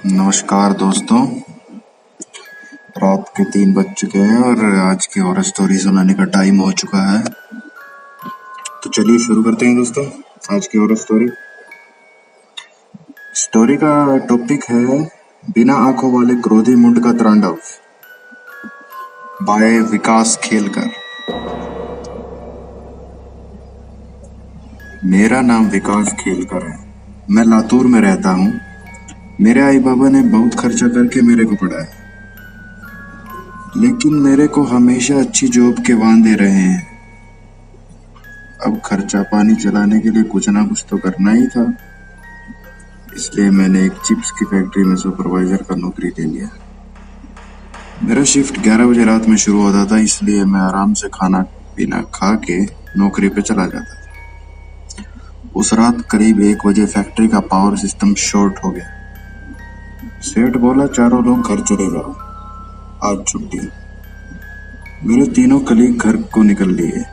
नमस्कार दोस्तों। रात के 3 बज चुके हैं और आज की हॉरर स्टोरी सुनाने का टाइम हो चुका है। तो चलिए शुरू करते हैं दोस्तों आज की हॉरर स्टोरी। स्टोरी का टॉपिक है बिना आंखों वाले क्रोधी मुंड का तांडव, बाय विकास खेलकर। मेरा नाम विकास खेलकर है। मैं लातूर में रहता हूँ। मेरे आई बाबा ने बहुत खर्चा करके मेरे को पढ़ाया, लेकिन मेरे को हमेशा अच्छी जॉब के वांदे रहे हैं। अब खर्चा पानी चलाने के लिए कुछ ना कुछ तो करना ही था, इसलिए मैंने एक चिप्स की फैक्ट्री में सुपरवाइजर का नौकरी ले लिया। मेरा शिफ्ट 11 बजे रात में शुरू होता था, इसलिए मैं आराम से खाना पीना खा के नौकरी पे चला जाता था। उस रात करीब 1 बजे फैक्ट्री का पावर सिस्टम शॉर्ट हो गया। सेठ बोला, चारों लोग घर चले जाओ, आज छुट्टी। मेरे तीनों कलीग घर को निकल लिए,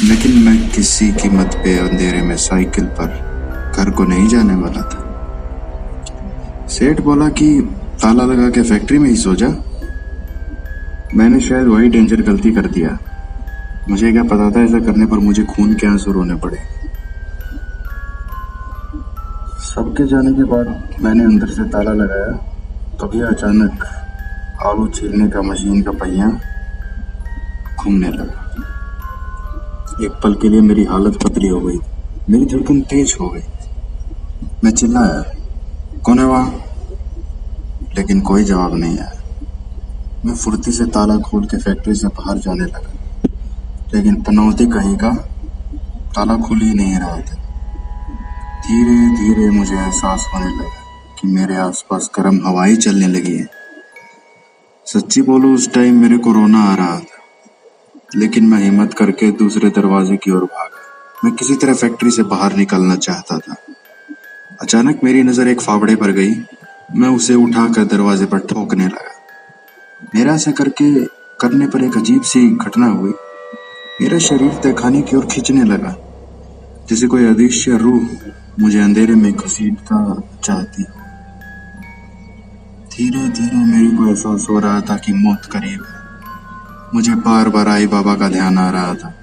लेकिन मैं किसी कीमत पे अंधेरे में साइकिल पर घर को नहीं जाने वाला था। सेठ बोला कि ताला लगा के फैक्ट्री में ही सो जा। मैंने शायद वही डेंजर गलती कर दिया। मुझे क्या पता था ऐसा करने पर मुझे खून के आंसू रोने पड़े। सबके जाने के बाद मैंने अंदर से ताला लगाया, तभी अचानक आलू छीलने का मशीन का पहिया घूमने लगा। एक पल के लिए मेरी हालत पतली हो गई, मेरी धड़कन तेज हो गई। मैं चिल्लाया, कौन है वहां? लेकिन कोई जवाब नहीं आया। मैं फुर्ती से ताला खोल के फैक्ट्री से बाहर जाने लगा, लेकिन पनौती कहीं का ताला खुल ही नहीं रहा था। धीरे धीरे मुझे एहसास होने लगा कि मेरे आसपास गर्म हवाएं चलने लगी है। सच्ची बोलूं, उस टाइम मेरे को रोना आ रहा था, लेकिन मैं हिम्मत करके दूसरे दरवाजे की ओर भागा। मैं किसी तरह फैक्ट्री से बाहर निकलना चाहता था। अचानक मेरी नजर एक फावड़े पर गई। मैं उसे उठाकर दरवाजे पर ठोकने लगा। मेरा ऐसा करने पर एक अजीब सी घटना हुई। मेरा शरीर तहखाने की ओर खींचने लगा, जैसे कोई अदृश्य रूह मुझे अंधेरे में घसीटता चाहती। धीरे धीरे मेरे को एहसास हो रहा था कि मौत करीब है। मुझे बार बार आई बाबा का ध्यान आ रहा था।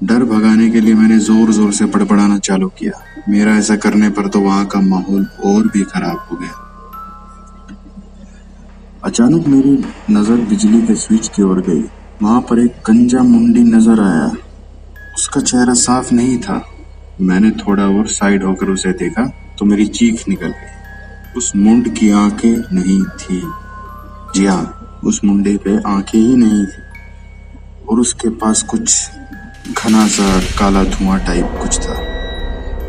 डर भगाने के लिए मैंने जोर जोर से बड़बड़ाना चालू किया। मेरा ऐसा करने पर तो वहां का माहौल और भी खराब हो गया। अचानक मेरी नजर बिजली के स्विच की ओर गई। वहां पर एक गंजा मुंडी नजर आया। उसका चेहरा साफ नहीं था। मैंने थोड़ा और साइड होकर उसे देखा तो मेरी चीख निकल गई। उस मुंड की आंखें नहीं थी। जी हाँ, उस मुंडे पे आंखें ही नहीं थी, और उसके पास कुछ घना सा काला धुआं टाइप कुछ था।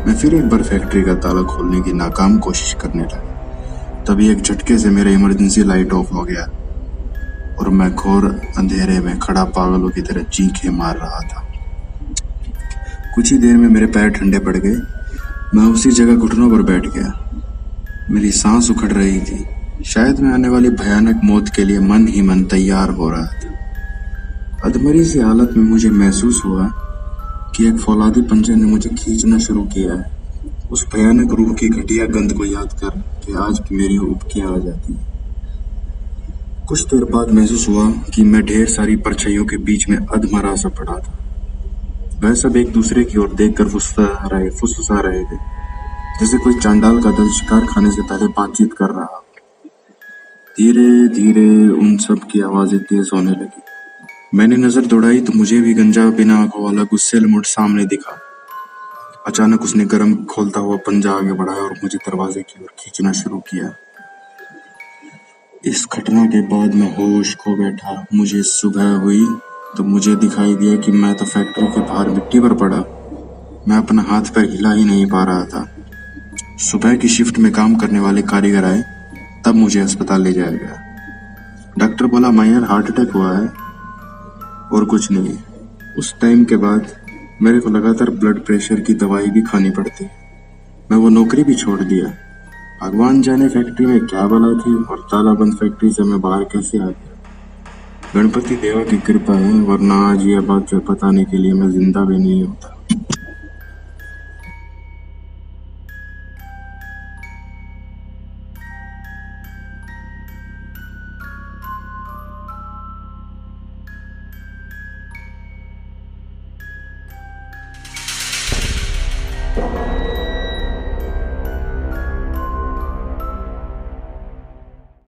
मैं फिर एक बार फैक्ट्री का ताला खोलने की नाकाम कोशिश करने लगा। तभी एक झटके से मेरा इमरजेंसी लाइट ऑफ हो गया और मैं घोर अंधेरे में खड़ा पागलों की तरह चीखें मार रहा था। कुछ ही देर में मेरे पैर ठंडे पड़ गए। मैं उसी जगह घुटनों पर बैठ गया। मेरी सांस उखड़ रही थी। शायद मैं आने वाली भयानक मौत के लिए मन ही मन तैयार हो रहा था। अधमरी सी हालत में मुझे महसूस हुआ कि एक फौलादी पंजे ने मुझे खींचना शुरू किया है। उस भयानक रूह की घटिया गंध को याद कर कि आज की मेरी उबकियां आ जाती। कुछ देर बाद महसूस हुआ कि मैं ढेर सारी परछाइयों के बीच में अधमरा सा पड़ा था। वह सब एक दूसरे की ओर देखकर फुसफुसा रहे थे, जैसे कोई चांडाल का दल शिकार खाने से पहले बातचीत कर रहा। धीरे धीरे उन सब की आवाजें तेज होने लगी। मैंने नजर दौड़ाई तो मुझे भी गंजा बिना आंखों वाला गुस्सैल मुंड सामने दिखा। अचानक उसने गर्म खोलता हुआ पंजा आगे बढ़ाया और मुझे दरवाजे की ओर खींचना शुरू किया। इस घटना के बाद मैं होश खो बैठा। मुझे सुबह हुई तो मुझे दिखाई दिया कि मैं तो फैक्ट्री के बाहर मिट्टी पर पड़ा। मैं अपना हाथ पैर हिला ही नहीं पा रहा था। सुबह की शिफ्ट में काम करने वाले कारीगर आए, तब मुझे अस्पताल ले जाया गया। डॉक्टर बोला, माइनर हार्ट अटैक हुआ है और कुछ नहीं। उस टाइम के बाद मेरे को लगातार ब्लड प्रेशर की दवाई भी खानी पड़ती। मैं वो नौकरी भी छोड़ दिया। भगवान जाने फैक्ट्री में क्या बला थी और ताला बंद फैक्ट्री से मैं बाहर कैसे आ गया। गणपति देवा की कृपा है, वरना आज यह बात पताने के लिए मैं जिंदा भी नहीं होता।